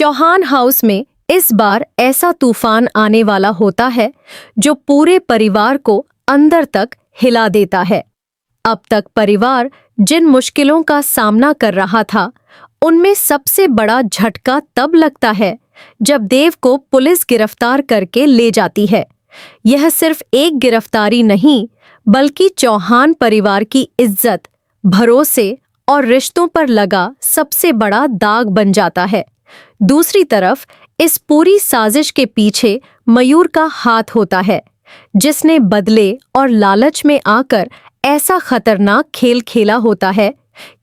Chauhan house में इस बार ऐसा तूफान आने वाला होता है जो पूरे परिवार को अंदर तक हिला देता है। अब तक परिवार जिन मुश्किलों का सामना कर रहा था, उनमें सबसे बड़ा झटका तब लगता है जब देव को पुलिस गिरफ्तार करके ले जाती है। यह सिर्फ एक गिरफ्तारी नहीं, बल्कि चौहान परिवार की इज्जत, भरोसे और रिश्तों पर लगा सबसे बड़ा दाग बन जाता है। दूसरी तरफ इस पूरी साजिश के पीछे मयूर का हाथ होता है, जिसने बदले और लालच में आकर ऐसा खतरनाक खेल खेला होता है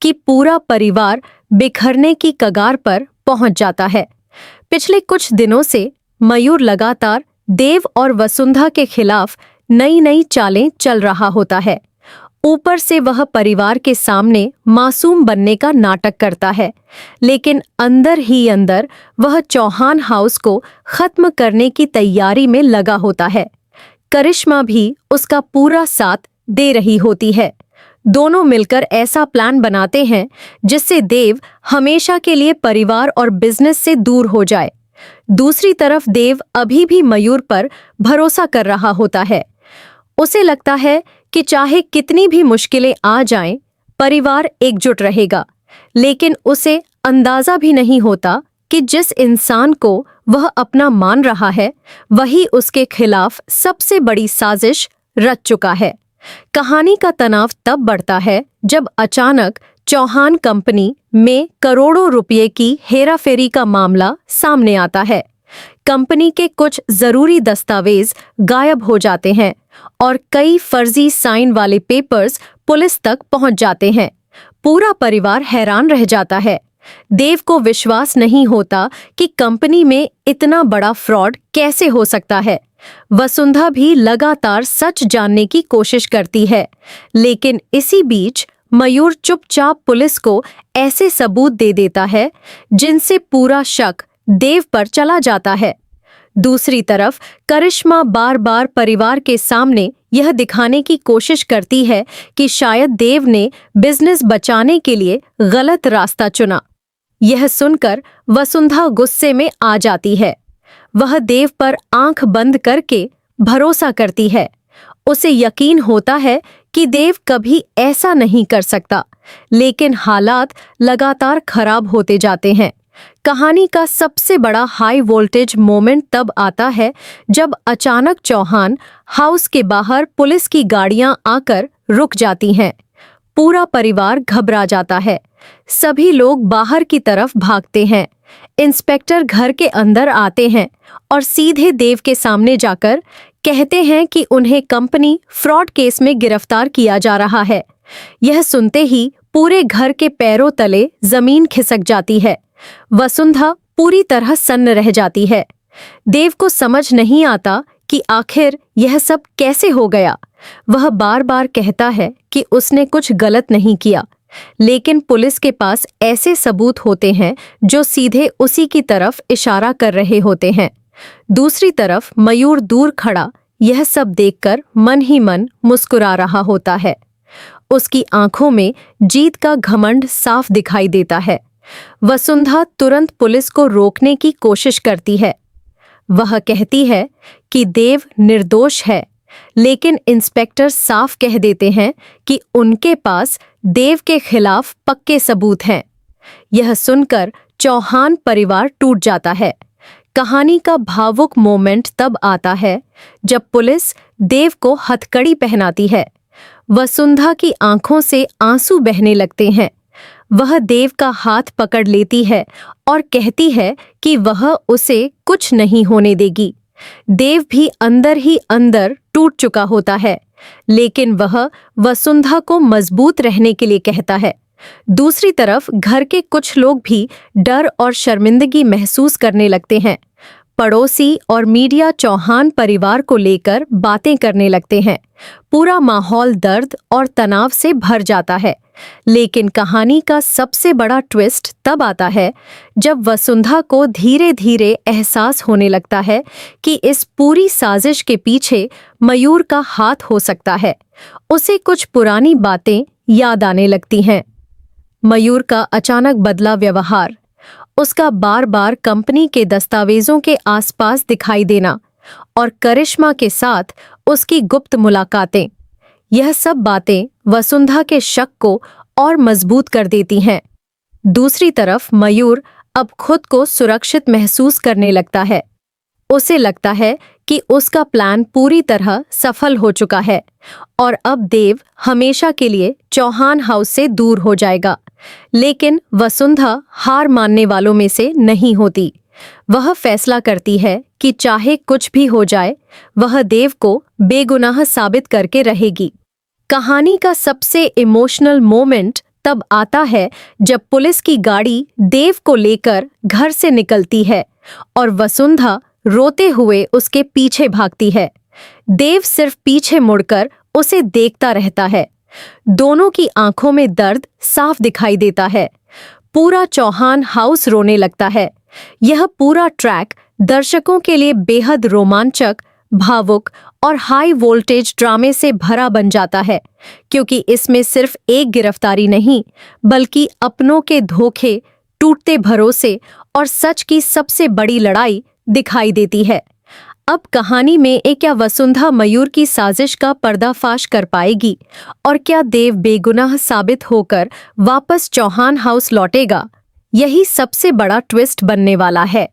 कि पूरा परिवार बिखरने की कगार पर पहुंच जाता है। पिछले कुछ दिनों से मयूर लगातार देव और वसुंधा के खिलाफ नई नई चालें चल रहा होता है। ऊपर से वह परिवार के सामने मासूम बनने का नाटक करता है, लेकिन अंदर ही अंदर वह चौहान हाउस को खत्म करने की तैयारी में लगा होता है। करिश्मा भी उसका पूरा साथ दे रही होती है। दोनों मिलकर ऐसा प्लान बनाते हैं जिससे देव हमेशा के लिए परिवार और बिजनेस से दूर हो जाए। दूसरी तरफ देव अभी भी मयूर पर भरोसा कर रहा होता है। उसे लगता है कि चाहे कितनी भी मुश्किलें आ जाएं, परिवार एकजुट रहेगा। लेकिन उसे अंदाजा भी नहीं होता कि जिस इंसान को वह अपना मान रहा है, वही उसके खिलाफ सबसे बड़ी साजिश रच चुका है। कहानी का तनाव तब बढ़ता है जब अचानक चौहान कंपनी में करोड़ों रुपए की हेराफेरी का मामला सामने आता है। कंपनी के कुछ जरूरी दस्तावेज गायब हो जाते हैं और कई फर्जी साइन वाले पेपर्स पुलिस तक पहुंच जाते हैं। पूरा परिवार हैरान रह जाता है। देव को विश्वास नहीं होता कि कंपनी में इतना बड़ा फ्रॉड कैसे हो सकता है। वसुंधा भी लगातार सच जानने की कोशिश करती है, लेकिन इसी बीच मयूर चुपचाप पुलिस को ऐसे सबूत दे देता है जिनसे पूरा शक देव पर चला जाता है। दूसरी तरफ करिश्मा बार बार परिवार के सामने यह दिखाने की कोशिश करती है कि शायद देव ने बिजनेस बचाने के लिए गलत रास्ता चुना। यह सुनकर वसुंधा गुस्से में आ जाती है। वह देव पर आंख बंद करके भरोसा करती है। उसे यकीन होता है कि देव कभी ऐसा नहीं कर सकता, लेकिन हालात लगातार खराब होते जाते हैं। कहानी का सबसे बड़ा हाई वोल्टेज मोमेंट तब आता है जब अचानक चौहान हाउस के बाहर पुलिस की गाड़ियां आकर रुक जाती हैं। पूरा परिवार घबरा जाता है। सभी लोग बाहर की तरफ भागते हैं। इंस्पेक्टर घर के अंदर आते हैं और सीधे देव के सामने जाकर कहते हैं कि उन्हें कंपनी फ्रॉड केस में गिरफ्तार किया जा रहा है। यह सुनते ही पूरे घर के पैरों तले जमीन खिसक जाती है। वसुंधा पूरी तरह सन्न रह जाती है। देव को समझ नहीं आता कि आखिर यह सब कैसे हो गया। वह बार बार कहता है कि उसने कुछ गलत नहीं किया, लेकिन पुलिस के पास ऐसे सबूत होते हैं जो सीधे उसी की तरफ इशारा कर रहे होते हैं। दूसरी तरफ मयूर दूर खड़ा यह सब देखकर मन ही मन मुस्कुरा रहा होता है। उसकी आंखों में जीत का घमंड साफ दिखाई देता है। वसुंधा तुरंत पुलिस को रोकने की कोशिश करती है। वह कहती है कि देव निर्दोष है, लेकिन इंस्पेक्टर साफ कह देते हैं कि उनके पास देव के खिलाफ पक्के सबूत हैं। यह सुनकर चौहान परिवार टूट जाता है। कहानी का भावुक मोमेंट तब आता है जब पुलिस देव को हथकड़ी पहनाती है। वसुंधा की आंखों से आंसू बहने लगते हैं। वह देव का हाथ पकड़ लेती है और कहती है कि वह उसे कुछ नहीं होने देगी। देव भी अंदर ही अंदर टूट चुका होता है, लेकिन वह वसुंधा को मजबूत रहने के लिए कहता है। दूसरी तरफ घर के कुछ लोग भी डर और शर्मिंदगी महसूस करने लगते हैं। पड़ोसी और मीडिया चौहान परिवार को लेकर बातें करने लगते हैं। पूरा माहौल दर्द और तनाव से भर जाता है। लेकिन कहानी का सबसे बड़ा ट्विस्ट तब आता है जब वसुंधा को धीरे धीरे एहसास होने लगता है कि इस पूरी साजिश के पीछे मयूर का हाथ हो सकता है। उसे कुछ पुरानी बातें याद आने लगती हैं। मयूर का अचानक बदला व्यवहार उसका बार बार कंपनी के दस्तावेजों के आसपास दिखाई देना और करिश्मा के साथ उसकी गुप्त मुलाकातें, यह सब बातें वसुंधा के शक को और मजबूत कर देती हैं। दूसरी तरफ मयूर अब खुद को सुरक्षित महसूस करने लगता है। उसे लगता है कि उसका प्लान पूरी तरह सफल हो चुका है और अब देव हमेशा के लिए चौहान हाउस से दूर हो जाएगा। लेकिन वसुंधा हार मानने वालों में से नहीं होती। वह फैसला करती है कि चाहे कुछ भी हो जाए, वह देव को बेगुनाह साबित करके रहेगी। कहानी का सबसे इमोशनल मोमेंट तब आता है जब पुलिस की गाड़ी देव को लेकर घर से निकलती है और वसुंधा रोते हुए उसके पीछे भागती है। देव सिर्फ पीछे मुड़कर उसे देखता रहता है। दोनों की आंखों में दर्द साफ दिखाई देता है। पूरा चौहान हाउस रोने लगता है। यह पूरा ट्रैक दर्शकों के लिए बेहद रोमांचक, भावुक और हाई वोल्टेज ड्रामे से भरा बन जाता है, क्योंकि इसमें सिर्फ एक गिरफ्तारी नहीं, बल्कि अपनों के धोखे, टूटते भरोसे और सच की सबसे बड़ी लड़ाई दिखाई देती है। अब कहानी में क्या वसुंधा मयूर की साजिश का पर्दाफाश कर पाएगी और क्या देव बेगुनाह साबित होकर वापस चौहान हाउस लौटेगा? यही सबसे बड़ा ट्विस्ट बनने वाला है।